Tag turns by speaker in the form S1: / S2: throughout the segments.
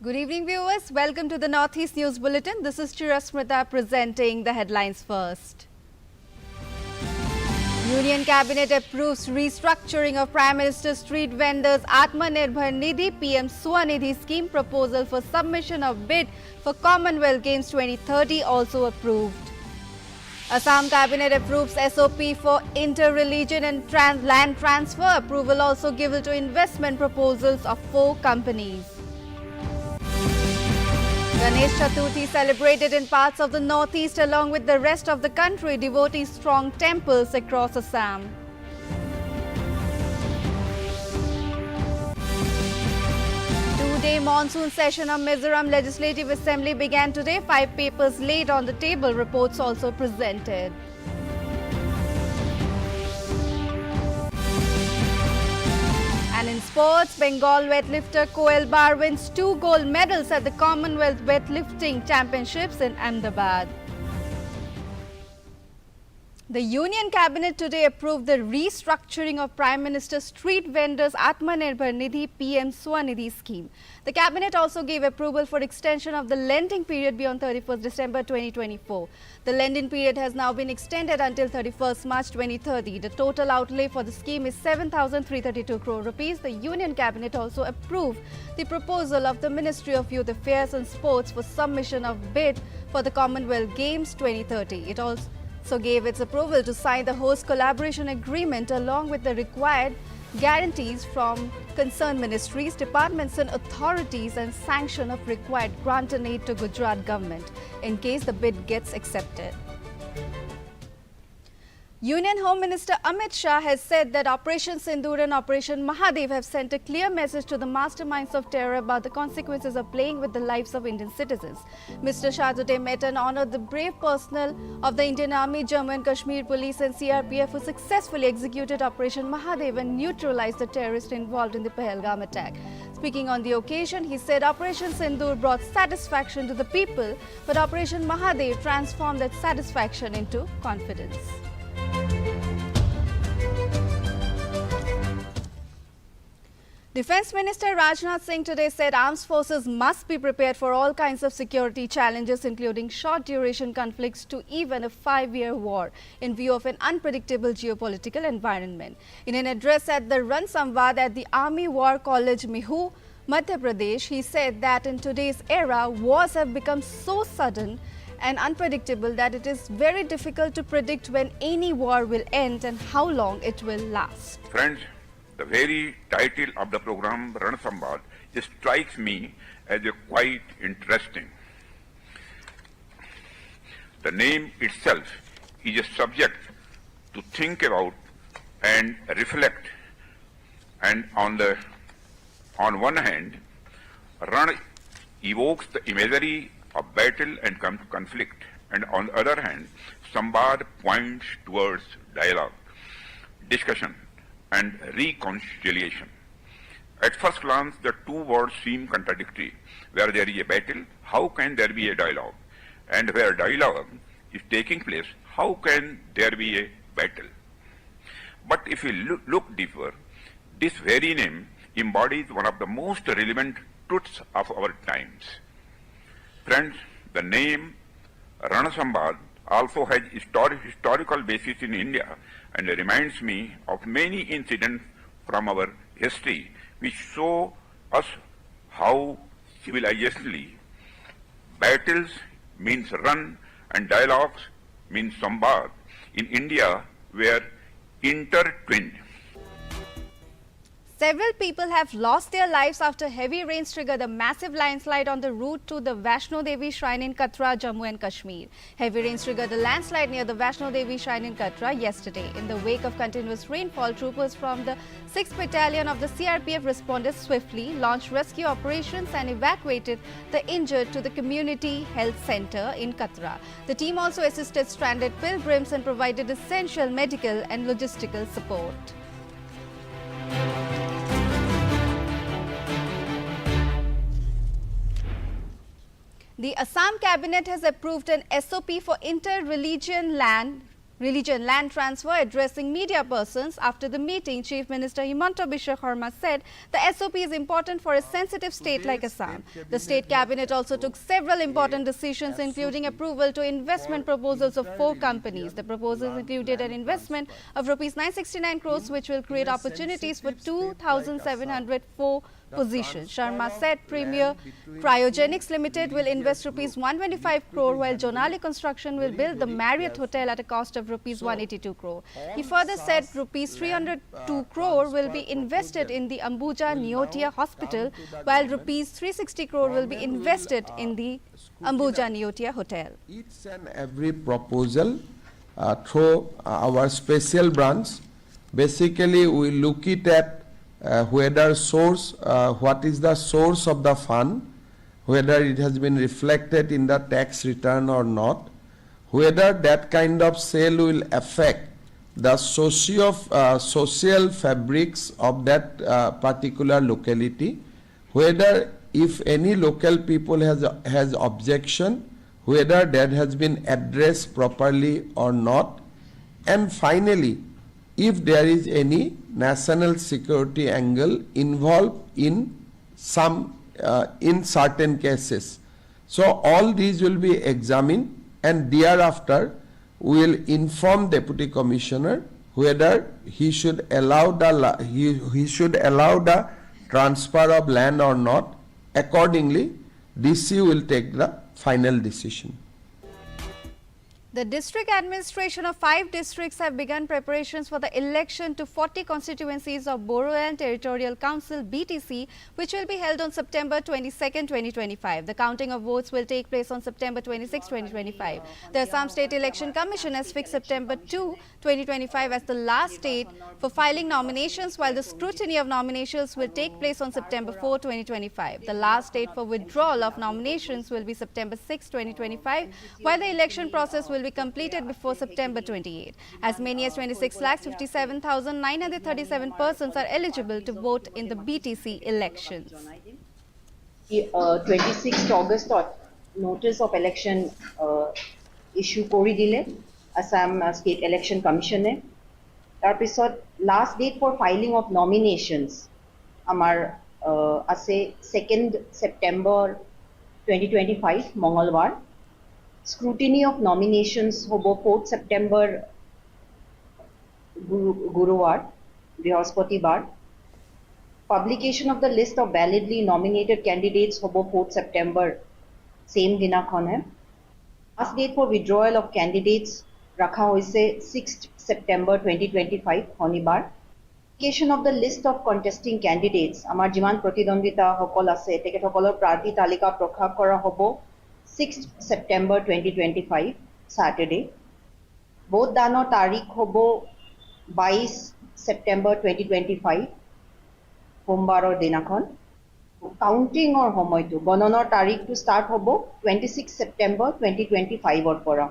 S1: Good evening, viewers. Welcome to the Northeast News Bulletin. This is Chirasmrita presenting the headlines first. Union Cabinet approves restructuring of Prime Minister Street Vendors Atmanirbhar Nidhi PM Swanidhi scheme proposal for submission of bid for Commonwealth Games 2030 also approved. Assam Cabinet approves SOP for inter-religion and land transfer. Approval also given to investment proposals of 4 companies. Ganesh Chaturthi celebrated in parts of the northeast along with the rest of the country. Devotees throng temples across Assam. Two-day monsoon session of Mizoram Legislative Assembly began today. 5 papers laid on the table. Reports also presented. And in sports, Bengal weightlifter Koel Bar wins 2 gold medals at the Commonwealth Weightlifting Championships in Ahmedabad. The Union Cabinet today approved the restructuring of Prime Minister Street Vendors Atmanirbhar Nidhi PM Swanidhi scheme. The Cabinet also gave approval for extension of the lending period beyond 31st December 2024. The lending period has now been extended until 31st March 2030. The total outlay for the scheme is 7,332 crore rupees. The Union Cabinet also approved the proposal of the Ministry of Youth Affairs and Sports for submission of bid for the Commonwealth Games 2030. It also gave its approval to sign the host collaboration agreement along with the required guarantees from concerned ministries, departments and authorities and sanction of required grant and aid to Gujarat government in case the bid gets accepted. Union Home Minister Amit Shah has said that Operation Sindoor and Operation Mahadev have sent a clear message to the masterminds of terror about the consequences of playing with the lives of Indian citizens. Mr. Shah today met and honored the brave personnel of the Indian Army, Jammu and Kashmir Police and CRPF who successfully executed Operation Mahadev and neutralized the terrorists involved in the Pahalgam attack. Speaking on the occasion, he said Operation Sindoor brought satisfaction to the people, but Operation Mahadev transformed that satisfaction into confidence. Defence Minister Rajnath Singh today said armed forces must be prepared for all kinds of security challenges, including short-duration conflicts to even a 5-year war, in view of an unpredictable geopolitical environment. In an address at the Ran Samvad at the Army War College, Mihu, Madhya Pradesh, he said that in today's era, wars have become so sudden and unpredictable that it is very difficult to predict when any war will end and how long it will last.
S2: Friends, the very title of the program, Ran Samvad, strikes me as quite interesting. The name itself is a subject to think about and reflect. And on one hand, Ran evokes the imagery of battle and conflict, and on the other hand, Samvad points towards dialogue, discussion, and reconciliation. At first glance, the 2 words seem contradictory. Where there is a battle, how can there be a dialogue? And where dialogue is taking place, how can there be a battle? But if we look deeper, this very name embodies one of the most relevant truths of our times. Friends, the name Ran Samvad also has historical basis in India and reminds me of many incidents from our history which show us how civilizationally battles means run and dialogues means samvad in India were intertwined.
S1: Several people have lost their lives after heavy rains triggered a massive landslide on the route to the Vaishno Devi Shrine in Katra, Jammu and Kashmir. Heavy rains triggered a landslide near the Vaishno Devi Shrine in Katra yesterday. In the wake of continuous rainfall, troopers from the 6th Battalion of the CRPF responded swiftly, launched rescue operations and evacuated the injured to the Community Health Center in Katra. The team also assisted stranded pilgrims and provided essential medical and logistical support. The Assam Cabinet has approved an SOP for inter-religion land Religion land transfer. Addressing media persons after the meeting, Chief Minister Himanta Biswa Sarma said the SOP is important for a sensitive state like Assam. The state cabinet also took several important decisions, including approval to investment proposals of 4 companies. The proposals included an investment of Rs 969 crores, which will create opportunities for 2,704 positions. Sharma said Premier Cryogenics Limited will invest Rs 125 crore, while Jonali Construction will build the Marriott Hotel at a cost of Rs 182 crore. He further said Rs 302 crore will be invested in the Ambuja Neotia Hospital, while Rs 360 crore will be invested in the Ambuja Neotia Hotel.
S3: Each and every proposal through our special branch, basically we look it at whether source, what is the source of the fund, whether it has been reflected in the tax return or not, whether that kind of sale will affect the social fabrics of that particular locality, whether if any local people has objection, whether that has been addressed properly or not, and finally, if there is any national security angle involved in in certain cases. So all these will be examined, and thereafter we will inform Deputy Commissioner whether he should allow the transfer of land or not. Accordingly, DC will take the final decision.
S1: The district administration of 5 districts have begun preparations for the election to 40 constituencies of Bodoland Territorial Council (BTC), which will be held on September 22, 2025. The counting of votes will take place on September 26, 2025. The Assam State Election Commission has fixed September 2, 2025 as the last date for filing nominations, while the scrutiny of nominations will take place on September 4, 2025. The last date for withdrawal of nominations will be September 6, 2025, while the election process will be completed before September 28. As many as 26,57,937 persons are eligible to vote in the BTC elections.
S4: 26 August notice of election issue kori dile Assam State Election Commission tar pisot last date for filing of nominations amar ase 2nd September 2025 Mongolbar. Scrutiny of nominations hobo 4th September Guruwar, Brihaspatibar. Publication of the list of validly nominated candidates hobo 4th September, same dinakhon hai. Last date for withdrawal of candidates rakha hoise 6th September 2025 Honibar. Publication of the list of contesting candidates amar jiman protidondita hokol ase teket hokolor prarthi talika prokhash kora hobo 6th September 2025 Saturday. Vote dano tarikh hobo 22 September 2025 Sombar dinakhon. Counting or homoy to gononor tarikh to start hobo 26 September 2025 or pora.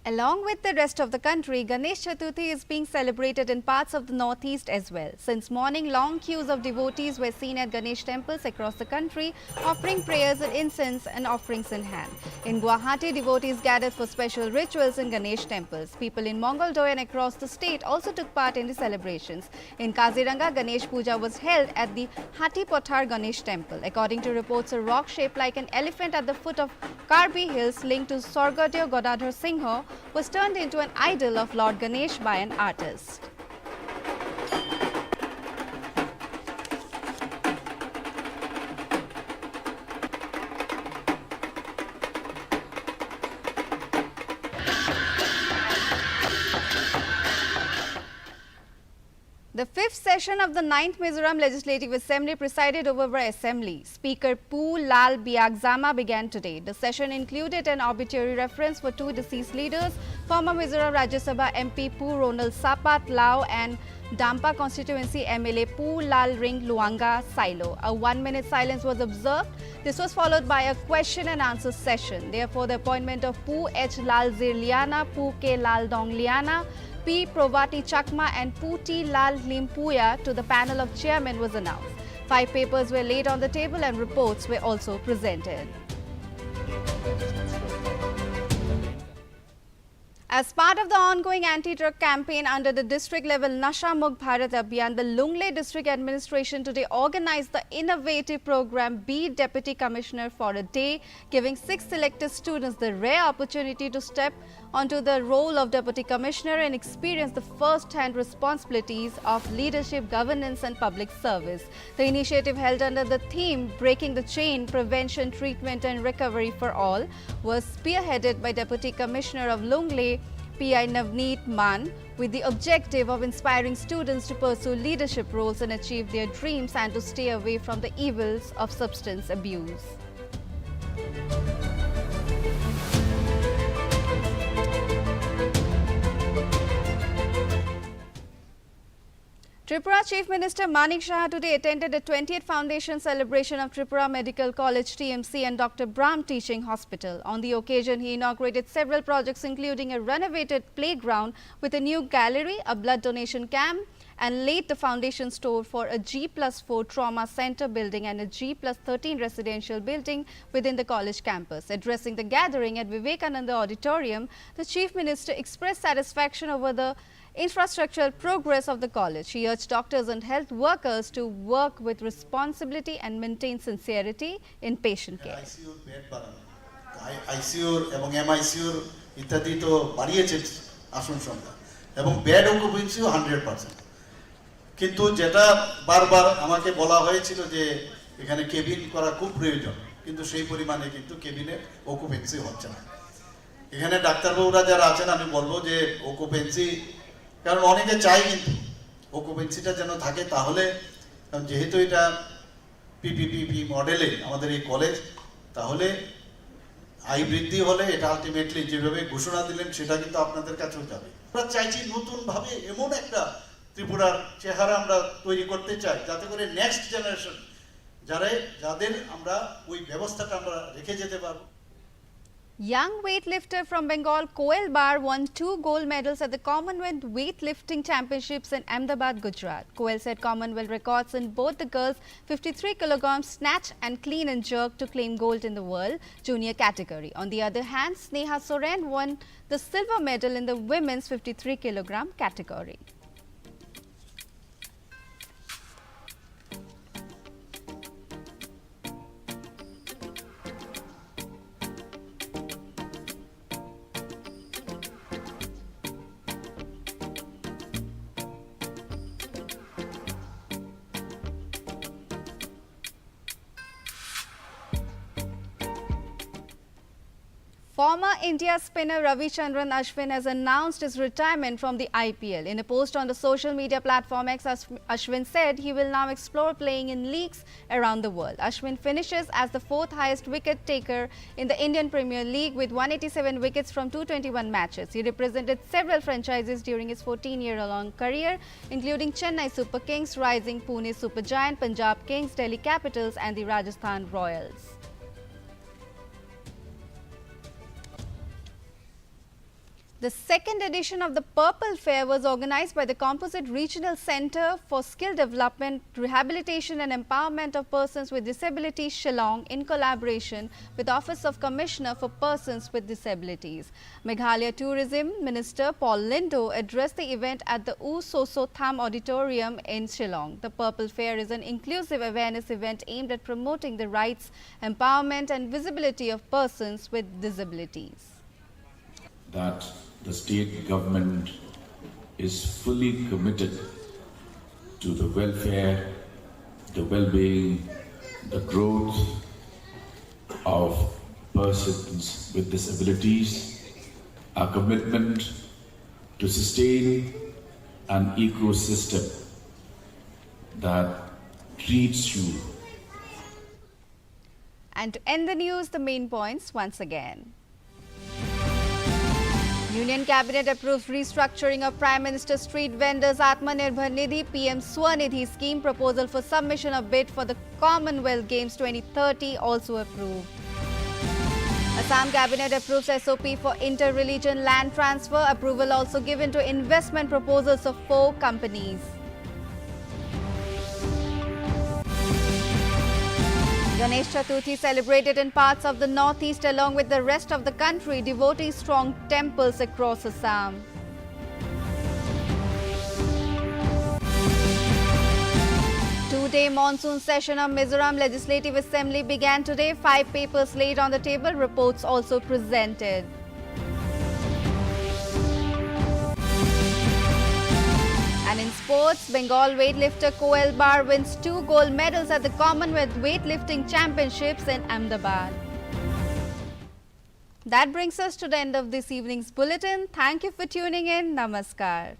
S1: Along with the rest of the country, Ganesh Chaturthi is being celebrated in parts of the northeast as well. Since morning, long queues of devotees were seen at Ganesh temples across the country, offering prayers and incense and offerings in hand. In Guwahati, devotees gathered for special rituals in Ganesh temples. People in Mongoldoy and across the state also took part in the celebrations. In Kaziranga, Ganesh Puja was held at the Hati Pothar Ganesh temple. According to reports, a rock shaped like an elephant at the foot of Karbi Hills linked to Swargadeo Godadhar Singh was turned into an idol of Lord Ganesh by an artist. The 5th session of the 9th Mizoram Legislative Assembly presided over by Assembly Speaker Pu Lal Biagzama began today. The session included an obituary reference for 2 deceased leaders, former Mizoram Rajya Sabha MP Pu Ronald Sapat Lao and Dampa constituency MLA Pu Lal Ring Luanga Silo. A 1-minute silence was observed. This was followed by a question and answer session. Therefore, the appointment of Pu H Lal Zir Liana, Pu K Lal Dong Liana, P. Provati Chakma and Puti Lal Limpuya to the panel of chairmen was announced. 5 papers were laid on the table and reports were also presented. As part of the ongoing anti-drug campaign under the district-level Nasha Mukht Bharat Abhiyan, the Lungle District Administration today organized the innovative program Be Deputy Commissioner for a Day, giving 6 selected students the rare opportunity to step onto the role of Deputy Commissioner and experience the first-hand responsibilities of leadership, governance and public service. The initiative, held under the theme Breaking the Chain, Prevention, Treatment and Recovery for All, was spearheaded by Deputy Commissioner of Lungle, PI Navneet Man, with the objective of inspiring students to pursue leadership roles and achieve their dreams and to stay away from the evils of substance abuse. Tripura Chief Minister Manik Shah today attended the 20th Foundation celebration of Tripura Medical College TMC and Dr. Brahm Teaching Hospital. On the occasion, he inaugurated several projects including a renovated playground with a new gallery, a blood donation camp, and laid the foundation stone for a G+4 trauma center building and a G+13 residential building within the college campus. Addressing the gathering at Vivekananda Auditorium, the Chief Minister expressed satisfaction over the infrastructural progress of the college. He urged doctors and health workers to work with responsibility and maintain sincerity in patient care.
S5: ICU এবং MICU ইত্যাদি তো বাড়িয়েছে আসন সংখ্যা এবং bed অকুপেন্সিও 100%, কিন্তু যেটা বারবার আমাকে বলা হয়েছিল যে এখানে কেবিন করা খুব প্রয়োজন, কিন্তু সেই পরিমাণে কিন্তু কেবিনে অকুপেন্সি হচ্ছে না। এখানে ডাক্তারবাবুরা যারা আছেন আমি বলবো যে অকুপেন্সি, কারণ অনেকে চাই কিন্তু অকুপেন্সিটা যেন থাকে, তাহলে যেহেতু এটা পিপিপি মডেলে আমাদের এই কলেজ, তাহলে আয় বৃদ্ধি হলে এটা আলটিমেটলি যেভাবে ঘোষণা দিলেন সেটা কিন্তু আপনাদের কাছেও যাবে। আমরা চাইছি নতুনভাবে এমন একটা ত্রিপুরার চেহারা আমরা তৈরি করতে চাই যাতে করে নেক্সট জেনারেশন যাদের আমরা ওই ব্যবস্থাটা আমরা রেখে যেতে পারবো।
S1: Young weightlifter from Bengal, Koel Bar, won 2 gold medals at the Commonwealth Weightlifting Championships in Ahmedabad, Gujarat. Koel set Commonwealth records in both the girls' 53 kg snatch and clean and jerk to claim gold in the world junior category. On the other hand, Sneha Soren won the silver medal in the women's 53 kg category. Former India spinner Ravichandran Ashwin has announced his retirement from the IPL. In a post on the social media platform X, Ashwin said he will now explore playing in leagues around the world. Ashwin finishes as the 4th highest wicket taker in the Indian Premier League with 187 wickets from 221 matches. He represented several franchises during his 14-year-long career, including Chennai Super Kings, Rising Pune Supergiant, Punjab Kings, Delhi Capitals and the Rajasthan Royals. The second edition of the Purple Fair was organized by the Composite Regional Center for Skill Development, Rehabilitation and Empowerment of Persons with Disabilities, Shillong, in collaboration with Office of Commissioner for Persons with Disabilities. Meghalaya Tourism Minister Paul Lindo addressed the event at the U Soso Tham Auditorium in Shillong. The Purple Fair is an inclusive awareness event aimed at promoting the rights, empowerment and visibility of persons with disabilities.
S6: That the state government is fully committed to the welfare, the well-being, the growth of persons with disabilities, a commitment to sustain an ecosystem that treats you.
S1: And to end the news, the main points once again. Union Cabinet approves restructuring of Prime Minister Street Vendors Atmanirbhar Nidhi PM Swanidhi scheme. Proposal for submission of bid for the Commonwealth Games 2030 also approved. Assam Cabinet approves SOP for inter-religion land transfer. Approval also given to investment proposals of 4 companies. Ganesh Chaturthi celebrated in parts of the northeast along with the rest of the country. Devotees thronged temples across Assam. Two-day monsoon session of Mizoram Legislative Assembly began today. 5 papers laid on the table. Reports also presented. And in sports, Bengal weightlifter Koel Bar wins 2 gold medals at the Commonwealth Weightlifting Championships in Ahmedabad. That brings us to the end of this evening's bulletin. Thank you for tuning in. Namaskar.